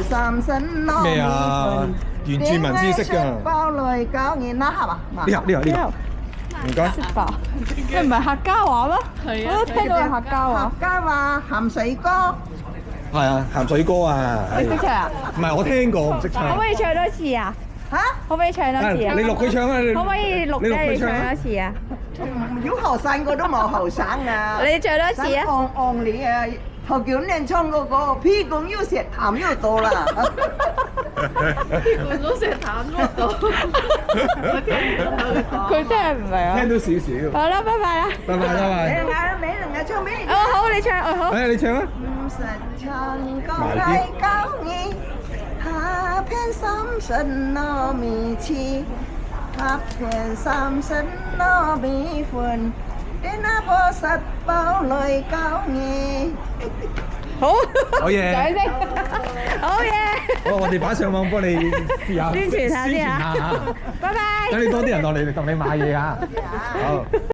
三身糯咩米啊粉，原住民知識㗎包來搞嘢啦，係嘛？呢個，唔該。食飽，你唔係客家話咩？係啊我都聽到係客家話客。家話鹹水歌，係啊，鹹水歌啊。你識唱啊？唔係我聽過，唔識可唔唱。可以唱多次啊？嚇，可唔可以唱多次啊？你錄佢唱啊！你可唔可以錄低你唱多次啊？要後生我都冇後生啊！你唱多次啊！昂你啊！後幾年唱嗰個屁股要石痰要多啦。我都成淡咗到，我聽唔到佢講。佢聽唔明啊！聽到少少。好啦，拜拜啦！拜拜拜拜。你能唱咩？哦，好，你唱，哦好。誒，你唱啊！唔實唱歌嚟搞你，下片三身糯米糍，下片三身糯米粉，你那波實包來搞你。好，好嘢掌聲，好嘢，我哋擺上網幫你試下宣傳下先啊宣傳下拜拜。等你多啲人落嚟同你買嘢啊！好。